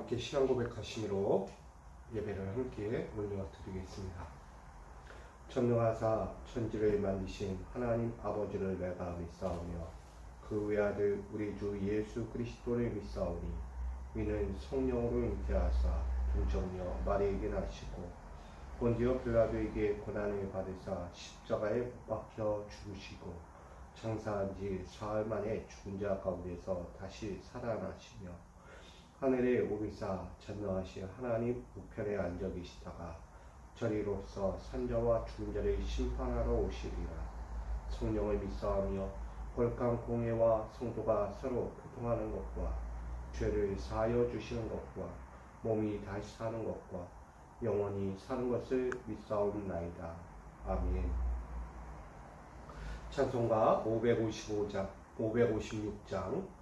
함께 신앙 고백하심으로 예배를 함께 올려드리겠습니다. 전능하사 천지를 만드신 하나님 아버지를 내가 믿사오며 그 외아들 우리 주 예수 그리스도를 믿사오니 이는 성령으로 잉태하사 동정녀 마리에게 나시고 본디오 빌라도에게 고난을 받으사 십자가에 못 박혀 죽으시고 장사한 지 사흘 만에 죽은 자 가운데서 다시 살아나시며 하늘에 오르사 전능하신 하나님 우편에 앉아 계시다가 저리로서 산자와 죽은 자를 심판하러 오시리라. 성령을 믿사오며 거룩한 공예와 성도가 서로 교통하는 것과 죄를 사하여 주시는 것과 몸이 다시 사는 것과 영원히 사는 것을 믿사옵나이다. 아멘. 찬송가 556장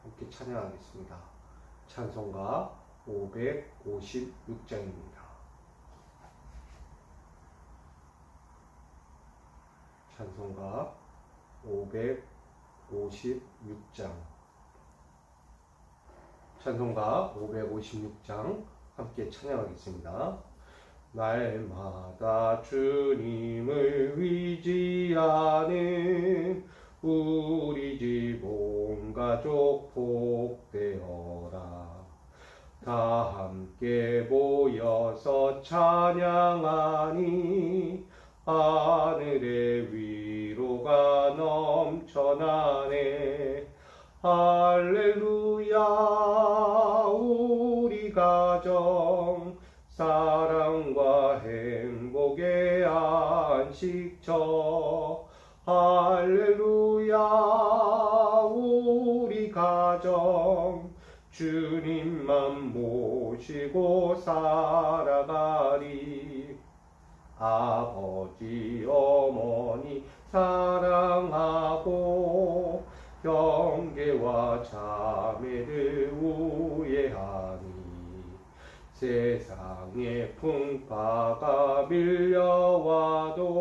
함께 찬양하겠습니다. 찬송가 556장입니다. 찬송가 556장. 찬송가 556장 함께 찬양하겠습니다. 날마다 주님을 의지하는 우리 집 온 가족 복되어라. 다 함께 모여서 찬양하니 하늘의 위로가 넘쳐나네. 할렐루야. 우리 가정 사랑과 행복의 안식처. 할렐루야. 우리 가정 주님만 모시고 살아가리. 아버지 어머니 사랑하고 형제와 자매들 우애하니 세상에 풍파가 밀려와도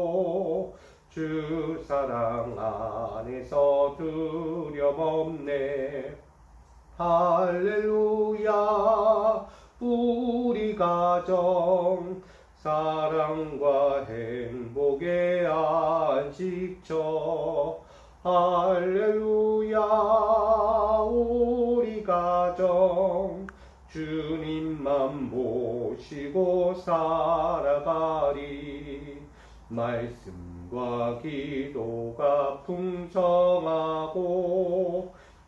주 사랑 안에서 두려움 없네. 할렐루야. 우리 가정 사랑과 행복의 안식처. 할렐루야. 우리 가정 주님만 모시고 살아가리. 말씀과 기도가 풍성하고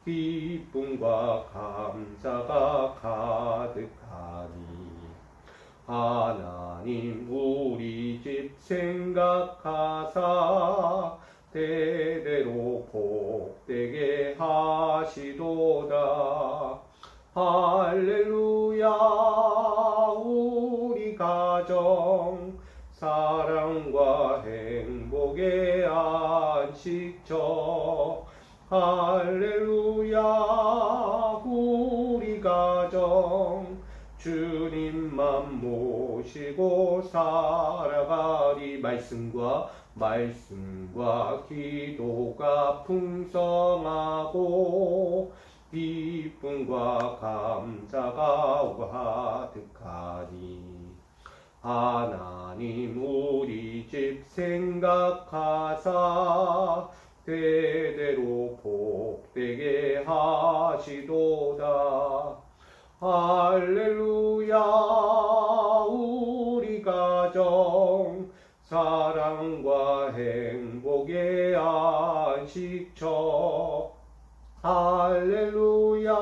기쁨과 감사가 가득하니 하나님 우리 집 생각하사 대대로 복되게 하시도다. 할렐루야. 우리 가정 사랑과 행복의 안식처. 할렐루야. 우리 가정 주님만 모시고 살아가리. 말씀과 기도가 풍성하고 기쁨과 감사가 가득하니 하나님 우리 집 생각하사 대대로 복되게 하시도다. 할렐루야. 우리 가정 사랑과 행복의 안식처. 할렐루야.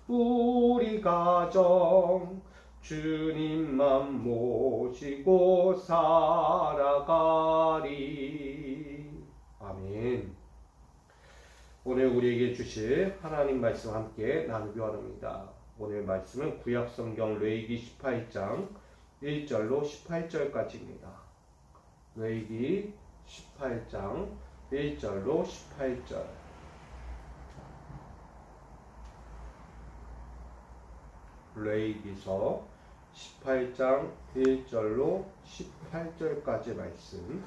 우리 가정 주님만 모시고 살아가리. 아멘. 오늘 우리에게 주실 하나님 말씀 함께 나누기 원합니다. 오늘 말씀은 구약성경 레위기 18장 1절로 18절까지입니다. 레위기 18장 1절로 18절. 레위기서 18장 1절로 18절까지 말씀.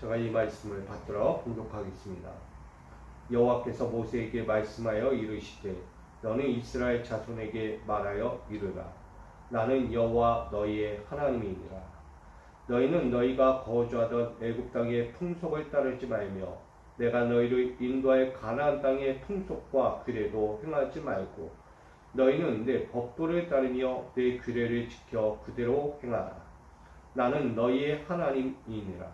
제가 이 말씀을 받들어 봉독하겠습니다. 여호와께서 모세에게 말씀하여 이르시되 너는 이스라엘 자손에게 말하여 이르라. 나는 여호와 너희의 하나님이니라. 너희는 너희가 거주하던 애굽 땅의 풍속을 따르지 말며 내가 너희를 인도할 가나안 땅의 풍속과 규례도 행하지 말고 너희는 내 법도를 따르며 내 규례를 지켜 그대로 행하라. 나는 너희의 하나님이니라.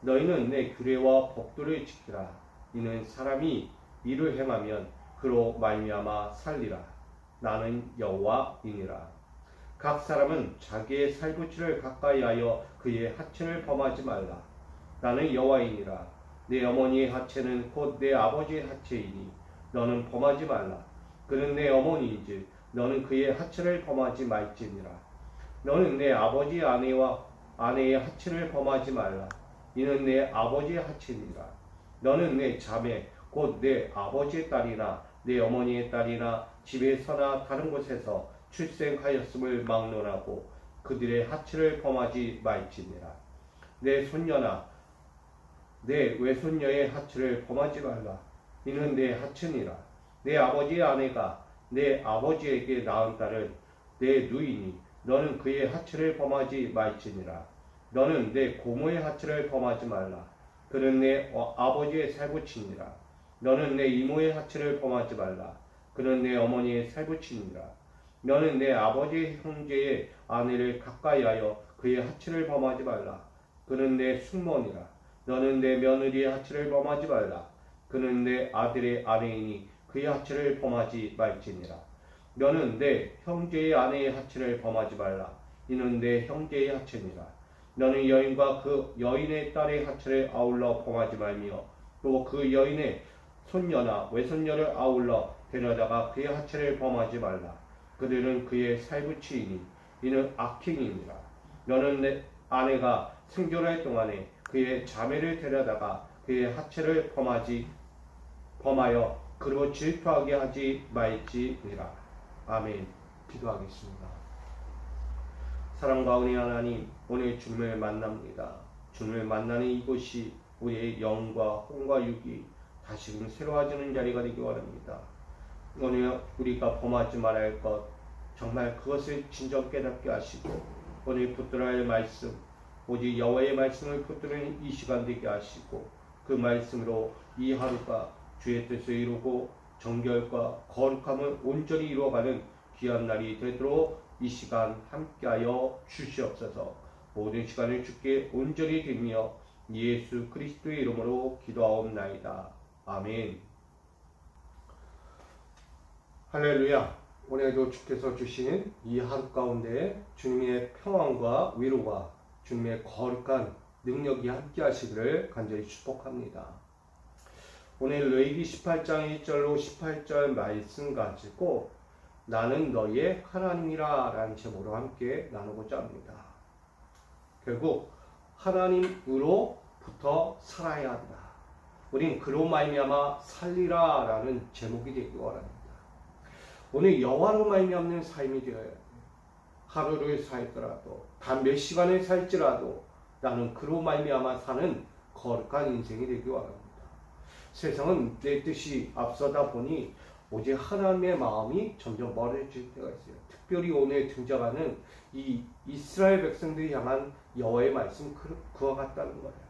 너희는 내 규례와 법도를 지키라. 이는 사람이 이를 행하면 그로 말미암아 살리라. 나는 여호와이니라. 각 사람은 자기의 살부치를 가까이하여 그의 하체를 범하지 말라. 나는 여호와이니라. 내 어머니의 하체는 곧 내 아버지의 하체이니 너는 범하지 말라. 그는 내 어머니인즉 너는 그의 하체를 범하지 말지니라. 너는 내 아버지의 아내의 하체를 범하지 말라. 이는 내 아버지의 하체니라. 너는 내 자매 곧 내 아버지의 딸이나 내 어머니의 딸이나 집에서나 다른 곳에서 출생하였음을 막론하고 그들의 하체를 범하지 말지니라. 내 손녀나 내 외손녀의 하체를 범하지 말라. 이는 내 하체니라. 내 아버지의 아내가 내 아버지에게 낳은 딸은 내 누이니 너는 그의 하체를 범하지 말지니라. 너는 내 고모의 하체를 범하지 말라. 그는 내 아버지의 살부치니라. 너는 내 이모의 하체를 범하지 말라. 그는 내 어머니의 살부치니라. 너는 내 아버지의 형제의 아내를 가까이하여 그의 하체를 범하지 말라. 그는 내 숙모니라. 너는 내 며느리의 하체를 범하지 말라. 그는 내 아들의 아내이니 그의 하체를 범하지 말지니라. 너는 내 형제의 아내의 하체를 범하지 말라. 이는 내 형제의 하체니라. 너는 여인과 그 여인의 딸의 하체를 아울러 범하지 말며 또 그 여인의 손녀나 외손녀를 아울러 데려다가 그의 하체를 범하지 말라. 그들은 그의 살부치이니 이는 악행이니라. 너는 내 아내가 생존할 동안에 그의 자매를 데려다가 그의 하체를 범하여 그로 질투하게 하지 말지니라. 아멘. 기도하겠습니다. 사랑과 은혜 하나님, 오늘 주님을 만납니다. 주님을 만나는 이곳이 우리의 영과 혼과 육이 다시금 새로워지는 자리가 되기 원합니다. 오늘 우리가 범하지 말아야 할 것, 정말 그것을 진정 깨닫게 하시고 오늘 붙들어야 할 말씀, 오직 여호와의 말씀을 붙드는 이 시간 되게 하시고 그 말씀으로 이 하루가 주의 뜻을 이루고 정결과 거룩함을 온전히 이루어가는 귀한 날이 되도록 이 시간 함께하여 주시옵소서. 모든 시간을 주께 온전히 드리며 예수 그리스도의 이름으로 기도하옵나이다. 아멘. 할렐루야. 오늘도 주께서 주신 이 하루 가운데 주님의 평안과 위로가 주님의 거룩한 능력이 함께 하시기를 간절히 축복합니다. 오늘 레위기 18장 1절로 18절 말씀 가지고 나는 너희의 하나님이라 라는 제목으로 함께 나누고자 합니다. 결국 하나님으로부터 살아야 한다. 우린 그로 말미암아 살리라 라는 제목이 되기 원합니다. 오늘 여호와로 말미암는 삶이 되어야 돼. 하루를 살더라도 단 몇 시간을 살지라도 나는 그로 말미암아 사는 거룩한 인생이 되기 원합니다. 세상은 내 뜻이 앞서다 보니 오직 하나님의 마음이 점점 멀어질 때가 있어요. 특별히 오늘 등장하는 이 이스라엘 백성들이 향한 여호와의 말씀 그와 같다는 거예요.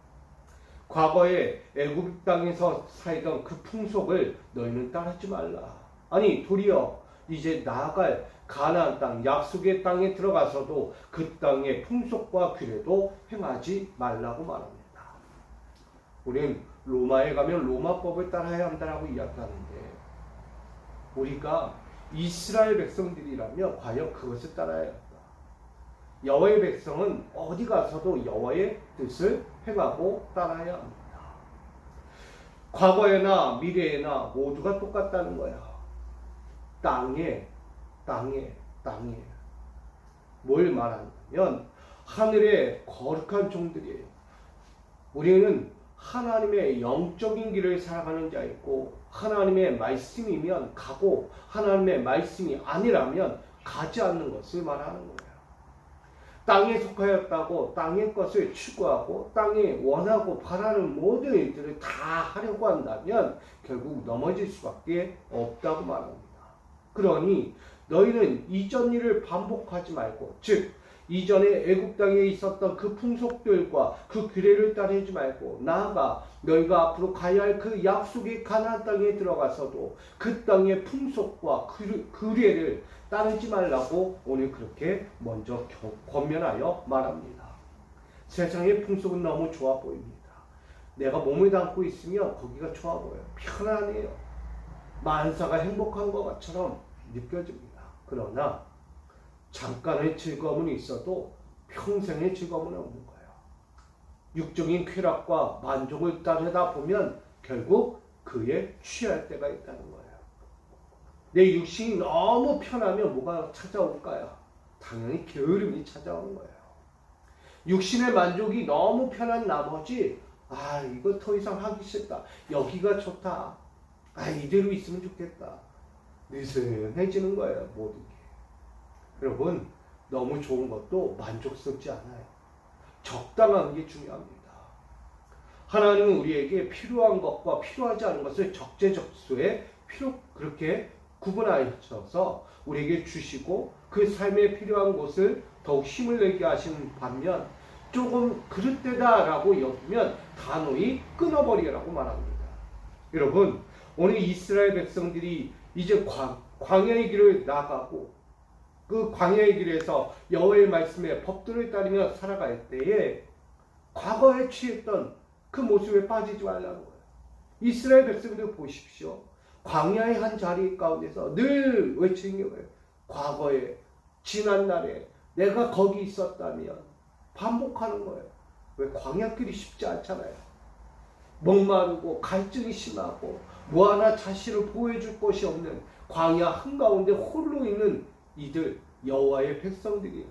과거에 애굽 땅에서 살던 그 풍속을 너희는 따르지 말라. 아니 도리어 이제 나아갈 가나안 땅, 약속의 땅에 들어가서도 그 땅의 풍속과 규례도 행하지 말라고 말합니다. 우리는 로마에 가면 로마법을 따라야 한다고 이야기하는데 우리가 이스라엘 백성들이라면 과연 그것을 따라야 한다. 여호와의 백성은 어디 가서도 여호와의 뜻을 행하고 따라야 합니다. 과거에나 미래에나 모두가 똑같다는 거야. 땅에 뭘 말하냐면 하늘의 거룩한 종들이에요. 우리는 하나님의 영적인 길을 살아가는 자이고 하나님의 말씀이면 가고 하나님의 말씀이 아니라면 가지 않는 것을 말하는 거예요. 땅에 속하였다고 땅의 것을 추구하고 땅에 원하고 바라는 모든 일들을 다 하려고 한다면 결국 넘어질 수밖에 없다고 말합니다. 그러니 너희는 이전 일을 반복하지 말고, 즉 이전에 애굽 땅에 있었던 그 풍속들과 그 규례를 따르지 말고, 나아가 너희가 앞으로 가야 할 그 약속의 가나안 땅에 들어가서도 그 땅의 풍속과 규례를 따르지 말라고 오늘 그렇게 먼저 권면하여 말합니다. 세상의 풍속은 너무 좋아 보입니다. 내가 몸을 담고 있으면 거기가 좋아 보여요. 편안해요. 만사가 행복한 것처럼 느껴집니다. 그러나 잠깐의 즐거움은 있어도 평생의 즐거움은 없는 거예요. 육적인 쾌락과 만족을 따르다 보면 결국 그에 취할 때가 있다는 거예요. 내 육신이 너무 편하면 뭐가 찾아올까요? 당연히 게으름이 찾아오는 거예요. 육신의 만족이 너무 편한 나머지 이거 더 이상 하기 싫다. 여기가 좋다. 이대로 있으면 좋겠다. 느슨해지는 거예요. 모든 게. 여러분, 너무 좋은 것도 만족스럽지 않아요. 적당한 게 중요합니다. 하나님은 우리에게 필요한 것과 필요하지 않은 것을 적재적소에 그렇게 구분하셔서 우리에게 주시고 그 삶에 필요한 곳을 더욱 힘을 내게 하시는 반면 조금 그릇되다라고 여기면 단호히 끊어버리라고 말합니다. 여러분, 오늘 이스라엘 백성들이 이제 광야의 길을 나가고 그 광야의 길에서 여호와의 말씀에 법도를 따르며 살아갈 때에 과거에 취했던 그 모습에 빠지지 말라는 거예요. 이스라엘 백성들 보십시오. 광야의 한 자리 가운데서 늘 외치는 거예요. 과거에 지난날에 내가 거기 있었다면 반복하는 거예요. 왜? 광야길이 쉽지 않잖아요. 목마르고 갈증이 심하고 뭐 하나 자신을 보호해줄 것이 없는 광야 한가운데 홀로 있는 이들 여호와의 백성들이에요.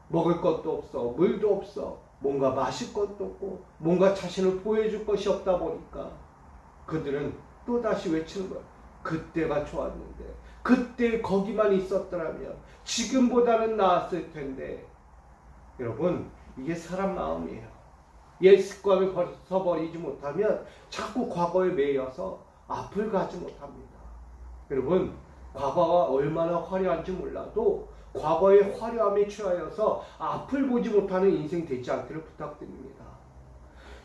먹을 것도 없어, 물도 없어, 뭔가 마실 것도 없고 뭔가 자신을 보호해줄 것이 없다 보니까 그들은 또다시 외치는 거예요. 그때가 좋았는데, 그때 거기만 있었더라면 지금보다는 나았을 텐데. 여러분, 이게 사람 마음이에요. 옛 습관을 벗어버리지 못하면 자꾸 과거에 매여서 앞을 가지 못합니다. 여러분, 과거가 얼마나 화려한지 몰라도 과거의 화려함에 취하여서 앞을 보지 못하는 인생 되지 않기를 부탁드립니다.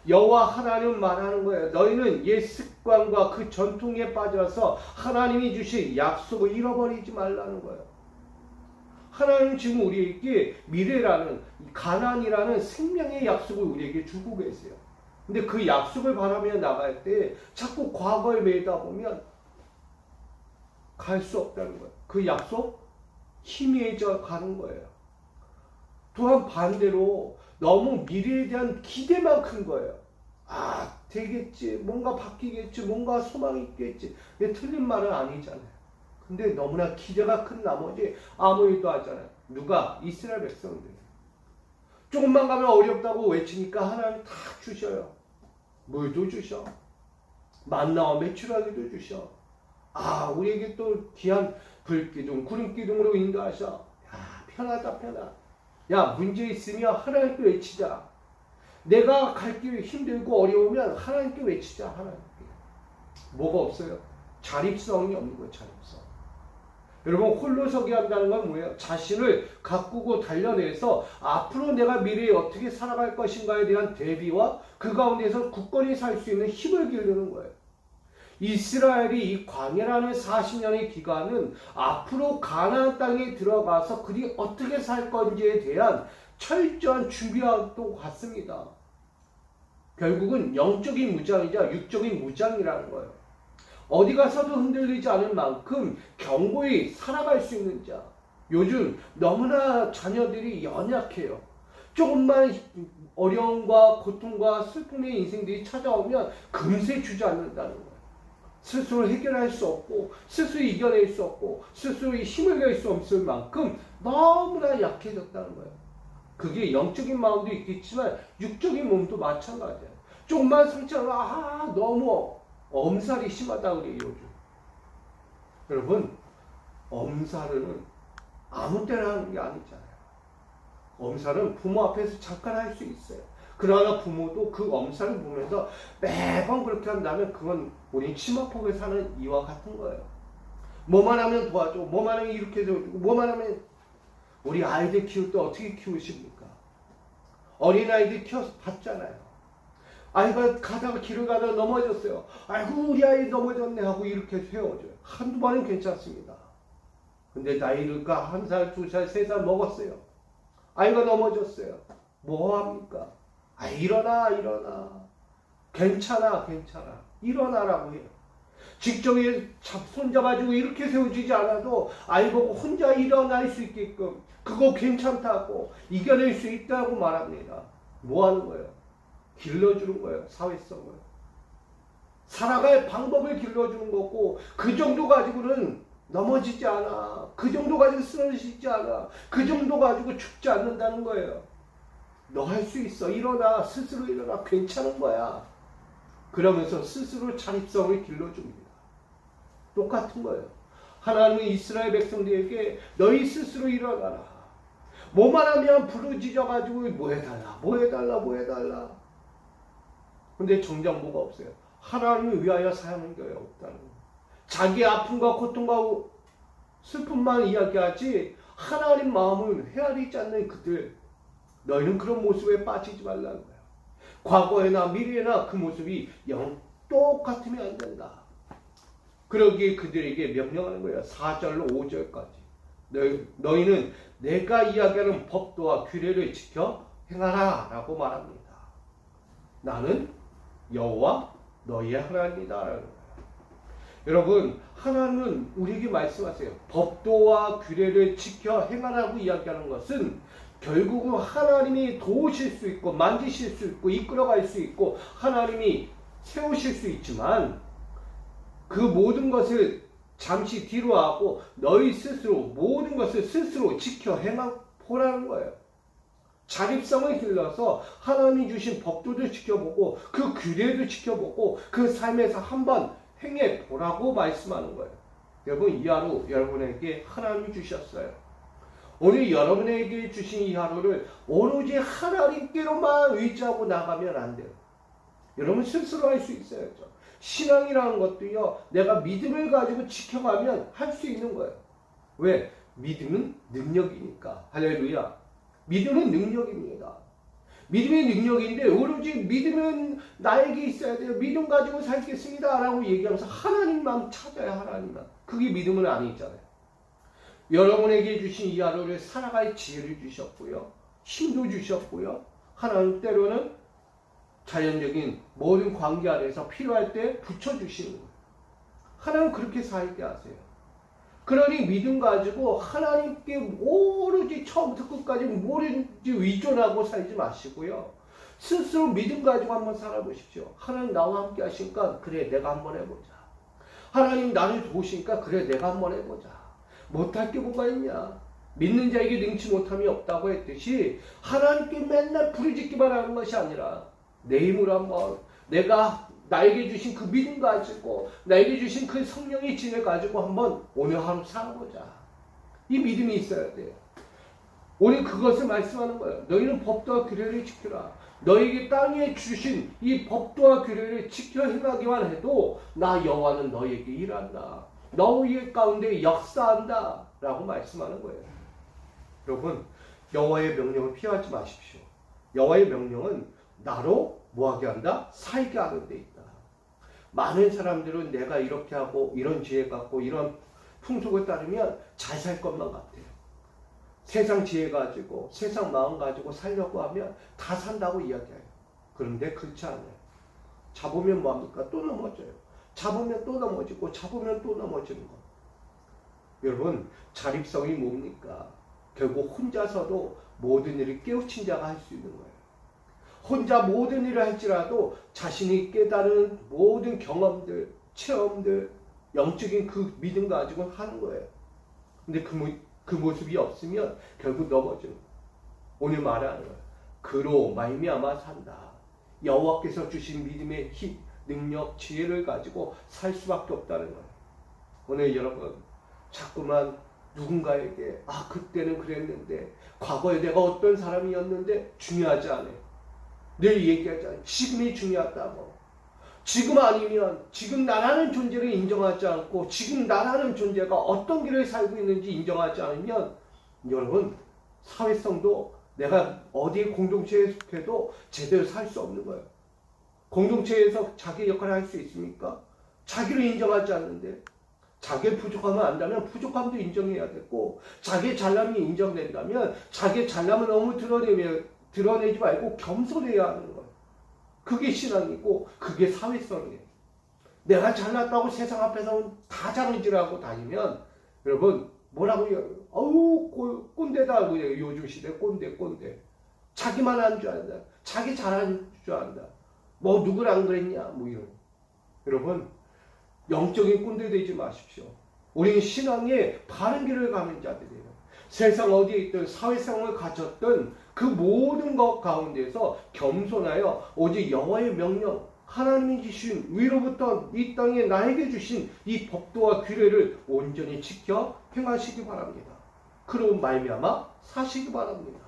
여호와 하나님은 말하는 거예요. 너희는 옛 습관과 그 전통에 빠져서 하나님이 주신 약속을 잃어버리지 말라는 거예요. 하나님 지금 우리에게 미래라는 가나안이라는 생명의 약속을 우리에게 주고 계세요. 근데 그 약속을 바라며 나갈 때 자꾸 과거에 매이다 보면 갈 수 없다는 거예요. 그 약속 희미해져 가는 거예요. 또한 반대로 너무 미래에 대한 기대만 큰 거예요. 되겠지, 뭔가 바뀌겠지, 뭔가 소망이 있겠지. 근데 틀린 말은 아니잖아요. 근데 너무나 기대가 큰 나머지 아무 일도 하잖아요. 누가? 이스라엘 백성들. 조금만 가면 어렵다고 외치니까 하나님 다 주셔요. 물도 주셔. 만나와 메추라기도 주셔. 우리에게 또 귀한 불기둥, 구름기둥으로 인도하셔. 편하다, 편하. 문제 있으면 하나님께 외치자. 내가 갈 길 힘들고 어려우면 하나님께 외치자. 하나님께. 뭐가 없어요? 자립성이 없는 거예요. 자립성. 여러분, 홀로 서게 한다는 건 뭐예요? 자신을 가꾸고 단련해서 앞으로 내가 미래에 어떻게 살아갈 것인가에 대한 대비와 그 가운데서 굳건히 살 수 있는 힘을 기르는 거예요. 이스라엘이 이 광야라는 40년의 기간은 앞으로 가나안 땅에 들어가서 그들이 어떻게 살 건지에 대한 철저한 준비와도 같습니다. 결국은 영적인 무장이자 육적인 무장이라는 거예요. 어디 가서도 흔들리지 않을 만큼 견고히 살아갈 수 있는 자. 요즘 너무나 자녀들이 연약해요. 조금만 어려움과 고통과 슬픔의 인생들이 찾아오면 금세 주저앉는다는 거예요. 스스로 해결할 수 없고 스스로 이겨낼 수 없고 스스로 힘을 낼 수 없을 만큼 너무나 약해졌다는 거예요. 그게 영적인 마음도 있겠지만 육적인 몸도 마찬가지예요. 조금만 상처가 너무 엄살이 심하다 그래요. 요즘. 여러분, 엄살은 아무 때나 하는 게 아니잖아요. 엄살은 부모 앞에서 잠깐 할 수 있어요. 그러나 부모도 그 엄살을 보면서 매번 그렇게 한다면 그건 우리 치마폭에 사는 이와 같은 거예요. 뭐만 하면 도와줘, 뭐만 하면 이렇게 해주고, 뭐만 하면. 우리 아이들 키울 때 어떻게 키우십니까? 어린아이들 키워서 봤잖아요. 아이가 가다가 길을 가다가 넘어졌어요. 아이고 우리 아이 넘어졌네 하고 이렇게 세워줘요. 한두 번은 괜찮습니다. 근데 나이가 1살, 2살, 3살 먹었어요. 아이가 넘어졌어요. 뭐합니까? 아, 일어나. 괜찮아. 일어나라고 해요. 직접 손잡아주고 이렇게 세워주지 않아도 아이 보고 혼자 일어날 수 있게끔 그거 괜찮다고 이겨낼 수 있다고 말합니다. 뭐 하는 거예요? 길러주는 거예요. 사회성을. 살아갈 방법을 길러주는 거고 그 정도 가지고는 넘어지지 않아. 그 정도 가지고 쓰러지지 않아. 그 정도 가지고 죽지 않는다는 거예요. 너 할 수 있어. 일어나. 스스로 일어나. 괜찮은 거야. 그러면서 스스로 자립성을 길러줍니다. 똑같은 거예요. 하나님은 이스라엘 백성들에게 너희 스스로 일어나라. 뭐만 하면 부르짖어가지고 뭐 해달라. 근데 정작 뭐가 없어요. 하나님을 위하여 사는 게 없다는 거예요. 자기 아픔과 고통과 슬픔만 이야기하지 하나님 마음을 헤아리지 않는 그들, 너희는 그런 모습에 빠지지 말라는 거예요. 과거에나 미래나 그 모습이 영 똑같으면 안 된다. 그러기에 그들에게 명령하는 거예요. 4절로 5절까지. 너희는 내가 이야기하는 법도와 규례를 지켜 행하라 라고 말합니다. 나는 여호와 너희의 하나님이다. 여러분, 하나님은 우리에게 말씀하세요. 법도와 규례를 지켜 행하라고 이야기하는 것은 결국은 하나님이 도우실 수 있고 만지실 수 있고 이끌어갈 수 있고 하나님이 세우실 수 있지만 그 모든 것을 잠시 뒤로 하고 너희 스스로 모든 것을 스스로 지켜 행하라는 거예요. 자립성을 길러서 하나님이 주신 법도도 지켜보고 그 규례도 지켜보고 그 삶에서 한번 행해보라고 말씀하는 거예요. 여러분, 이 하루 여러분에게 하나님이 주셨어요. 오늘 여러분에게 주신 이 하루를 오로지 하나님께로만 의지하고 나가면 안 돼요. 여러분 스스로 할 수 있어야죠. 신앙이라는 것도요, 내가 믿음을 가지고 지켜가면 할 수 있는 거예요. 왜? 믿음은 능력이니까. 할렐루야. 믿음은 능력입니다. 믿음이 능력인데 오로지 믿음은 나에게 있어야 돼요. 믿음 가지고 살겠습니다 라고 얘기하면서 하나님만 찾아야 하나님만. 그게 믿음은 아니잖아요. 여러분에게 주신 이 하루를 살아갈 지혜를 주셨고요. 힘도 주셨고요. 하나님 때로는 자연적인 모든 관계 안에서 필요할 때 붙여주시는 거예요. 하나님 그렇게 살게 하세요. 그러니 믿음 가지고 하나님께 오로지 처음부터 끝까지 뭐든지 의존하고 살지 마시고요. 스스로 믿음 가지고 한번 살아보십시오. 하나님 나와 함께 하시니까 그래 내가 한번 해보자. 하나님 나를 도우시니까 그래 내가 한번 해보자. 못할 게 뭐가 있냐. 믿는 자에게 능치 못함이 없다고 했듯이 하나님께 맨날 부르짖기만 하는 것이 아니라 내 힘으로 한번 내가 나에게 주신 그 믿음 가지고 나에게 주신 그 성령의 진을 가지고 한번 오늘 하루 살아보자. 이 믿음이 있어야 돼요. 오늘 그것을 말씀하는 거예요. 너희는 법도와 규례를 지켜라. 너에게 땅에 주신 이 법도와 규례를 지켜 행하기만 해도 나 여호와는 너에게 일한다. 너희 가운데 역사한다 라고 말씀하는 거예요. 여러분, 여호와의 명령을 피하지 마십시오. 여호와의 명령은 나로 뭐하게 한다? 살게 하는 데 있다. 많은 사람들은 내가 이렇게 하고 이런 지혜 갖고 이런 풍속을 따르면 잘 살 것만 같아요. 세상 지혜 가지고 세상 마음 가지고 살려고 하면 다 산다고 이야기해요. 그런데 그렇지 않아요. 잡으면 뭐합니까? 또 넘어져요. 잡으면 또 넘어지고 잡으면 또 넘어지는 거. 여러분, 자립성이 뭡니까? 결국 혼자서도 모든 일을 깨우친 자가 할 수 있는 거예요. 혼자 모든 일을 할지라도 자신이 깨달은 모든 경험들, 체험들, 영적인 그 믿음 가지고 하는 거예요. 근데 그 모습이 없으면 결국 넘어지는 거예요. 오늘 말하는 거예요. 그로 말미암아 산다. 여호와께서 주신 믿음의 힘, 능력, 지혜를 가지고 살 수밖에 없다는 거예요. 오늘 여러분 자꾸만 누군가에게 그때는 그랬는데 과거에 내가 어떤 사람이었는데 중요하지 않아요. 늘 얘기하잖아요. 지금이 중요하다고. 지금 아니면 지금 나라는 존재를 인정하지 않고 지금 나라는 존재가 어떤 길을 살고 있는지 인정하지 않으면 여러분 사회성도 내가 어디 공동체에 속해도 제대로 살 수 없는 거예요. 공동체에서 자기 역할을 할 수 있습니까? 자기를 인정하지 않는데 자기의 부족함을 안다면 부족함도 인정해야 되고 자기의 잘남이 인정된다면 자기의 잘남을 너무 드러내지 말고 겸손해야 하는 거예요. 그게 신앙이고 그게 사회성이에요. 내가 잘났다고 세상 앞에서 다 자랑질하고 다니면 여러분 뭐라고 해요? 꼰대다. 요즘 시대 꼰대. 자기만 한 줄 안다. 자기 잘한 줄 안다. 뭐 누구랑 그랬냐? 뭐 이런. 여러분 영적인 꼰대 되지 마십시오. 우리는 신앙의 바른 길을 가는 자들이에요. 세상 어디에 있든 사회성을 갖췄던 그 모든 것 가운데서 겸손하여 오직 여호와의 명령, 하나님이 주신 위로부터 이 땅에 나에게 주신 이 법도와 규례를 온전히 지켜 행하시기 바랍니다. 그로 말미암아 사시기 바랍니다.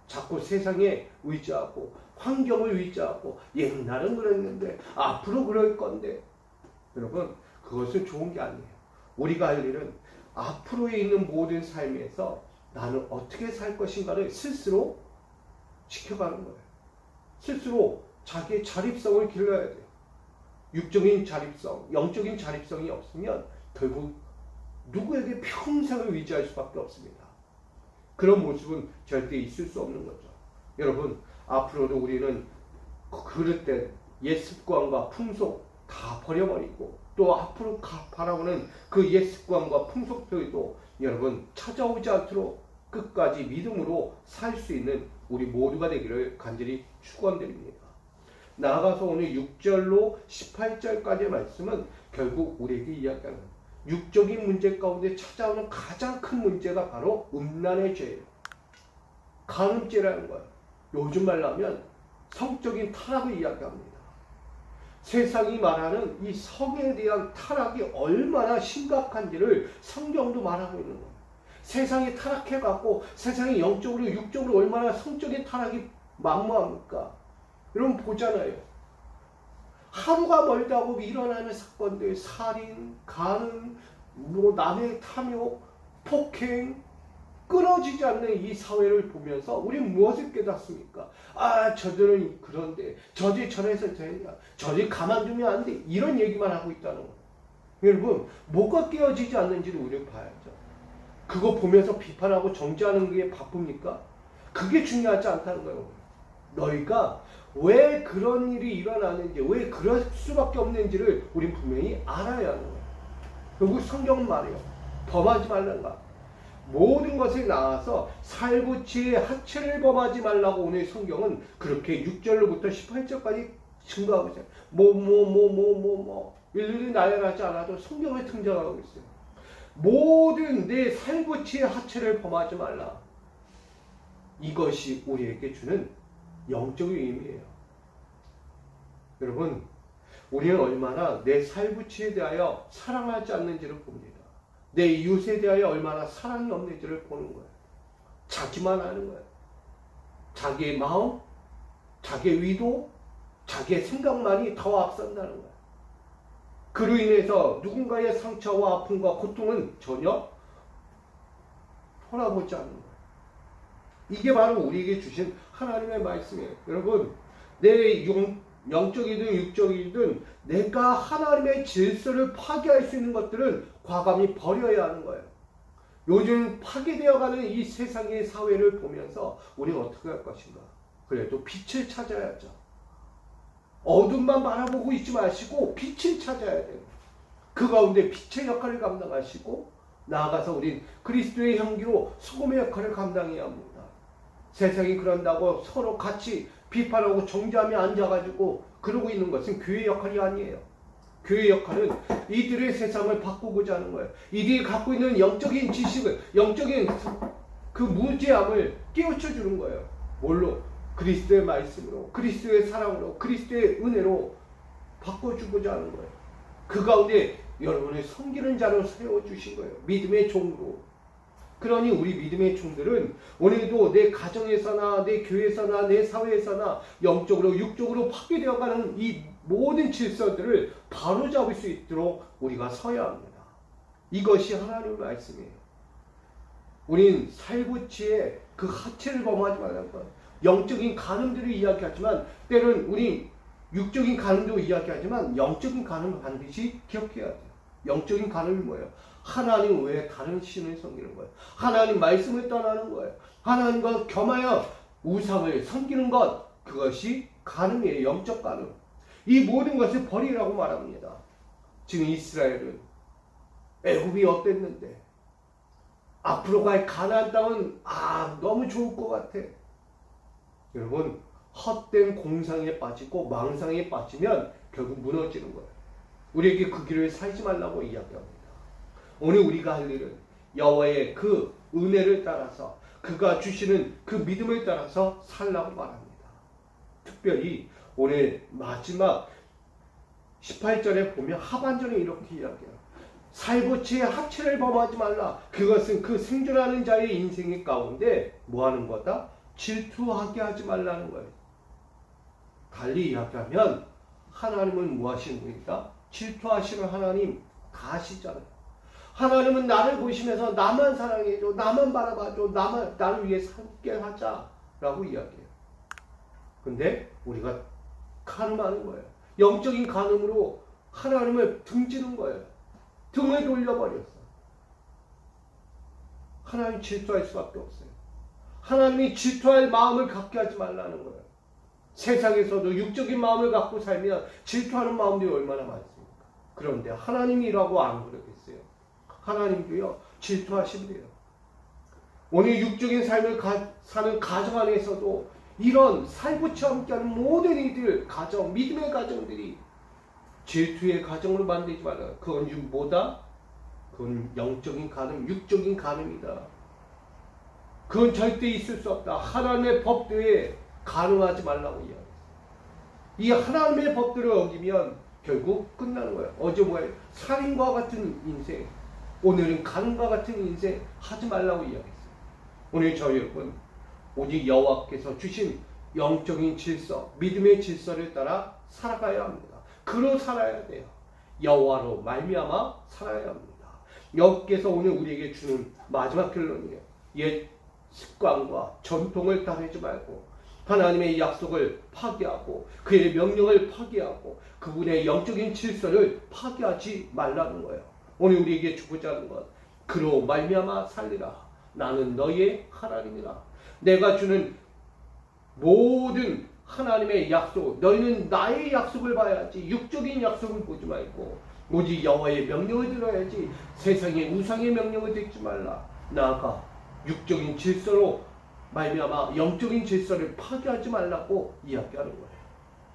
자꾸 세상에 의지하고 환경을 의지하고 옛날은 그랬는데 앞으로 그럴 건데 여러분 그것은 좋은 게 아니에요. 우리가 할 일은 앞으로에 있는 모든 삶에서 나는 어떻게 살 것인가를 스스로 지켜가는 거예요. 스스로 자기의 자립성을 길러야 돼요. 육적인 자립성, 영적인 자립성이 없으면 결국 누구에게 평생을 의지할 수밖에 없습니다. 그런 모습은 절대 있을 수 없는 거죠. 여러분 앞으로도 우리는 그릇된 옛 습관과 풍속 다 버려버리고 또 앞으로 바라보는 그 옛 습관과 풍속들도 여러분 찾아오지 않도록 끝까지 믿음으로 살 수 있는 우리 모두가 되기를 간절히 축원드립니다. 나아가서 오늘 6절로 18절까지의 말씀은 결국 우리에게 이야기하는 육적인 문제 가운데 찾아오는 가장 큰 문제가 바로 음란의 죄예요. 간음죄라는 거예요. 요즘 말로 하면 성적인 타락을 이야기합니다. 세상이 말하는 이 성에 대한 타락이 얼마나 심각한지를 성경도 말하고 있는 거예요. 세상이 타락해갖고 세상이 영적으로 육적으로 얼마나 성적인 타락이 만무합니까? 여러분 보잖아요. 하루가 멀다고 일어나는 사건들, 살인, 간음, 남의 탐욕, 폭행, 끊어지지 않는 이 사회를 보면서 우리는 무엇을 깨닫습니까? 저들은 그런데 저들이 저래서 저들이 가만두면 안 돼. 이런 얘기만 하고 있다는 거예요. 여러분 뭐가 깨어지지 않는지를 우리는 봐야죠. 그거 보면서 비판하고 정죄하는 게 바쁩니까? 그게 중요하지 않다는 거예요. 너희가 왜 그런 일이 일어나는지, 왜 그럴 수밖에 없는지를 우린 분명히 알아야 하는 거예요. 결국 성경은 말해요. 범하지 말란가. 모든 것에 나와서 살부치의 하체를 범하지 말라고 오늘 성경은 그렇게 6절로부터 18절까지 증거하고 있어요. 일일이 나열하지 않아도 성경에 등장하고 있어요. 모든 내 살부치의 하체를 범하지 말라. 이것이 우리에게 주는 영적인 의미예요. 여러분 우리는 얼마나 내 살부치에 대하여 사랑하지 않는지를 봅니다. 내 이웃에 대하여 얼마나 사랑이 없는지를 보는 거예요. 자기만 아는 거예요. 자기의 마음, 자기의 의도, 자기의 생각만이 더 앞선다는 거예요. 그로 인해서 누군가의 상처와 아픔과 고통은 전혀 돌아보지 않는 거예요. 이게 바로 우리에게 주신 하나님의 말씀이에요. 여러분 내 영적이든 육적이든 내가 하나님의 질서를 파괴할 수 있는 것들은 과감히 버려야 하는 거예요. 요즘 파괴되어가는 이 세상의 사회를 보면서 우리는 어떻게 할 것인가? 그래도 빛을 찾아야죠. 어둠만 바라보고 있지 마시고 빛을 찾아야 돼요. 그 가운데 빛의 역할을 감당하시고 나아가서 우린 그리스도의 향기로 소금의 역할을 감당해야 합니다. 세상이 그런다고 서로 같이 비판하고 정죄하며 앉아가지고 그러고 있는 것은 교회의 역할이 아니에요. 교회의 역할은 이들의 세상을 바꾸고자 하는 거예요. 이들이 갖고 있는 영적인 지식을, 영적인 그 무지함을 깨우쳐주는 거예요. 뭘로? 그리스도의 말씀으로, 그리스도의 사랑으로, 그리스도의 은혜로 바꿔주고자 하는 거예요. 그 가운데 여러분을 섬기는 자로 세워주신 거예요. 믿음의 종으로. 그러니 우리 믿음의 종들은 오늘도 내 가정에서나 내 교회에서나 내 사회에서나 영적으로 육적으로 파괴되어가는 이 모든 질서들을 바로잡을 수 있도록 우리가 서야 합니다. 이것이 하나님의 말씀이에요. 우린 살구치의 그 하체를 범하지 말라는 거예요. 영적인 간음들을 이야기하지만 때로는 우린 육적인 간음도 이야기하지만 영적인 간음을 반드시 기억해야 돼요. 영적인 간음이 뭐예요? 하나님 외에 다른 신을 섬기는 거예요. 하나님 말씀을 떠나는 거예요. 하나님과 겸하여 우상을 섬기는 것, 그것이 간음이에요. 영적 간음. 이 모든 것을 버리라고 말합니다. 지금 이스라엘은 애굽이 어땠는데 앞으로 갈 가나안 땅은 너무 좋을 것 같아. 여러분, 헛된 공상에 빠지고 망상에 빠지면 결국 무너지는 거예요. 우리에게 그 길을 살지 말라고 이야기합니다. 오늘 우리가 할 일은 여호와의 그 은혜를 따라서 그가 주시는 그 믿음을 따라서 살라고 말합니다. 특별히 오늘 마지막 18절에 보면 하반절에 이렇게 이야기해요. 살구치의 하체를 범하지 말라. 그것은 그 생존하는 자의 인생의 가운데 뭐하는 거다? 질투하게 하지 말라는 거예요. 달리 이야기하면 하나님은 뭐 하시는 분이다? 질투하시는 하나님 가시잖아요. 하나님은 나를 보시면서 나만 사랑해줘, 나만 바라봐줘, 나를 위해 살게 하자라고 이야기해요. 근데 우리가 간음하는 거예요. 영적인 간음으로 하나님을 등지는 거예요. 등을 돌려버렸어요. 하나님 질투할 수밖에 없어요. 하나님이 질투할 마음을 갖게 하지 말라는 거예요. 세상에서도 육적인 마음을 갖고 살면 질투하는 마음들이 얼마나 많습니까? 그런데 하나님이라고 안 그러겠어요? 하나님도요, 질투하신대요. 오늘 육적인 삶을 사는 가정 안에서도 이런 살구치와 함께하는 모든 이들, 가정, 믿음의 가정들이 질투의 가정으로 만들지 말라. 그건 뭐다? 그건 영적인 간음, 육적인 간음이다. 그건 절대 있을 수 없다. 하나님의 법도에 간음하지 말라고 이야기했어요. 이 하나님의 법들을 어기면 결국 끝나는 거예요. 어제 뭐예요? 살인과 같은 인생, 오늘은 간음과 같은 인생 하지 말라고 이야기했어요. 오늘 저희 여러분 오직 여호와께서 주신 영적인 질서, 믿음의 질서를 따라 살아가야 합니다. 그로 살아야 돼요. 여호와로 말미암아 살아야 합니다. 여호와께서 오늘 우리에게 주는 마지막 결론이에요. 옛 습관과 전통을 따르지 말고 하나님의 약속을 파기하고 그의 명령을 파기하고 그분의 영적인 질서를 파기하지 말라는 거예요. 오늘 우리에게 주고자 하는 것, 그로 말미암아 살리라. 나는 너희의 하나님이라. 내가 주는 모든 하나님의 약속, 너희는 나의 약속을 봐야지 육적인 약속을 보지 말고 오직 여호와의 명령을 들어야지. 세상의 우상의 명령을 듣지 말라. 나아가 육적인 질서로 말미암아 영적인 질서를 파괴하지 말라고 이야기하는 거예요.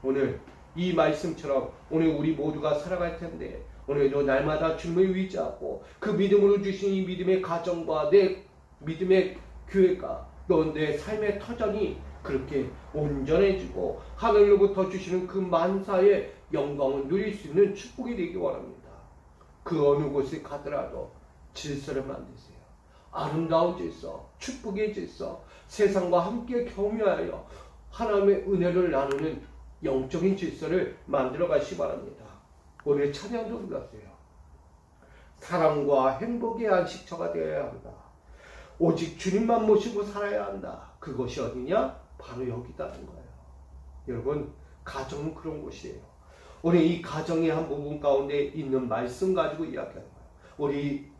오늘 이 말씀처럼 오늘 우리 모두가 살아갈 텐데 오늘도 날마다 주님을 의지하고 그 믿음으로 주신 이 믿음의 가정과 내 믿음의 교회가 또 내 삶의 터전이 그렇게 온전해지고 하늘로부터 주시는 그 만사의 영광을 누릴 수 있는 축복이 되기 원합니다. 그 어느 곳에 가더라도 질서를 만드세요. 아름다운 질서, 축복의 질서, 세상과 함께 경유하여 하나님의 은혜를 나누는 영적인 질서를 만들어 가시기 바랍니다. 오늘 찬양도 불렀어요. 사랑과 행복의 안식처가 되어야 한다. 오직 주님만 모시고 살아야 한다. 그것이 어디냐? 바로 여기다는 거예요. 여러분, 가정은 그런 곳이에요. 오늘 이 가정의 한 부분 가운데 있는 말씀 가지고 이야기하는 거예요. 우리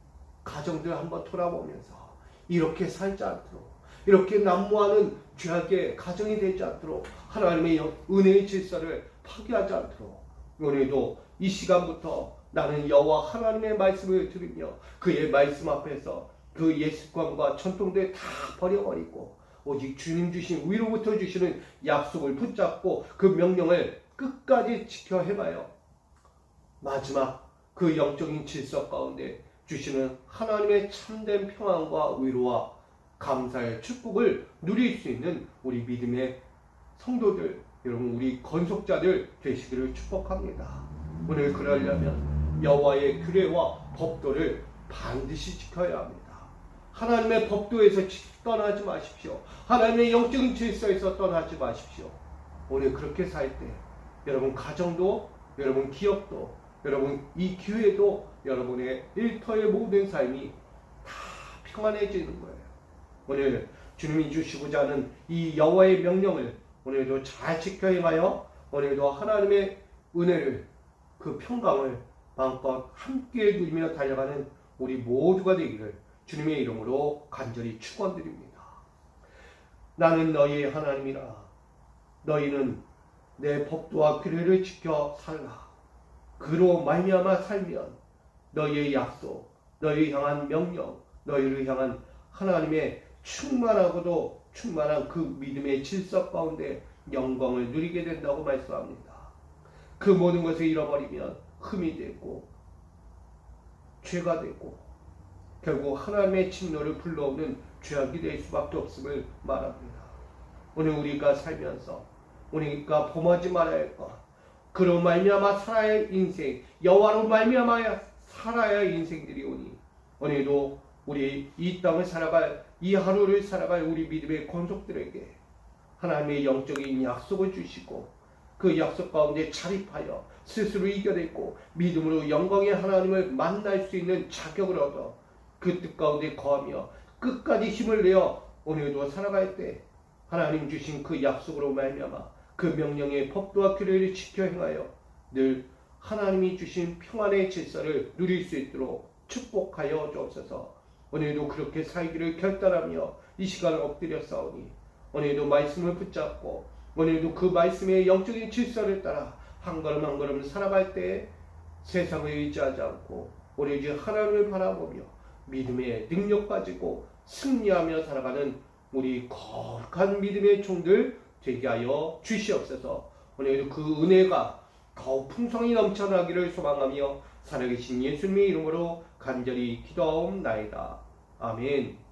가정들 한번 돌아보면서 이렇게 살지 않도록, 이렇게 난무하는 죄악의 가정이 되지 않도록, 하나님의 은혜의 질서를 파괴하지 않도록 오늘도 이 시간부터 나는 여호와 하나님의 말씀을 들으며 그의 말씀 앞에서 그 옛습관과 전통들 다 버려버리고 오직 주님 주신 위로부터 주시는 약속을 붙잡고 그 명령을 끝까지 지켜 해봐요. 마지막 그 영적인 질서 가운데 주시는 하나님의 참된 평안과 위로와 감사의 축복을 누릴 수 있는 우리 믿음의 성도들, 여러분 우리 건속자들 되시기를 축복합니다. 오늘 그러려면 여호와의 규례와 법도를 반드시 지켜야 합니다. 하나님의 법도에서 떠나지 마십시오. 하나님의 영적인 질서에서 떠나지 마십시오. 오늘 그렇게 살 때 여러분 가정도, 여러분 기업도, 여러분 이 교회도, 여러분의 일터의 모든 삶이 다 평안해지는 거예요. 오늘 주님이 주시고자 하는 이 여호와의 명령을 오늘도 잘 지켜 행하여 오늘도 하나님의 은혜를, 그 평강을 마음껏 함께 누리며 달려가는 우리 모두가 되기를 주님의 이름으로 간절히 축원드립니다. 나는 너희의 하나님이라. 너희는 내 법도와 규례를 지켜 살라. 그로 말미암아 살면 너희의 약속, 너희를 향한 명령, 너희를 향한 하나님의 충만하고도 충만한 그 믿음의 질서 가운데 영광을 누리게 된다고 말씀합니다. 그 모든 것을 잃어버리면 흠이 되고 죄가 되고 결국 하나님의 진노를 불러오는 죄악이 될 수밖에 없음을 말합니다. 오늘 우리가 살면서 우리가 범하지 말아야 할 것, 그로 말미암아 살아야 할 인생, 여호와로 말미암아 살아야 할 인생들이 오니 오늘도 우리 이 땅을 살아갈, 이 하루를 살아갈 우리 믿음의 권속들에게 하나님의 영적인 약속을 주시고 그 약속 가운데 자립하여 스스로 이겨내고 믿음으로 영광의 하나님을 만날 수 있는 자격을 얻어 그 뜻 가운데 거하며 끝까지 힘을 내어 오늘도 살아갈 때 하나님 주신 그 약속으로 말미암아 그 명령의 법도와 규례를 지켜 행하여 늘 하나님이 주신 평안의 질서를 누릴 수 있도록 축복하여 주옵소서. 오늘도 그렇게 살기를 결단하며 이 시간을 엎드려 싸우니 오늘도 말씀을 붙잡고 오늘도 그 말씀의 영적인 질서를 따라 한 걸음 한 걸음 살아갈 때 세상을 의지하지 않고 오로지 하나님을 바라보며 믿음의 능력 가지고 승리하며 살아가는 우리 거룩한 믿음의 종들 되게 하여 주시옵소서. 오늘도 그 은혜가 더욱 풍성히 넘쳐나기를 소망하며 살아계신 예수님의 이름으로 간절히 기도하옵나이다. 아멘.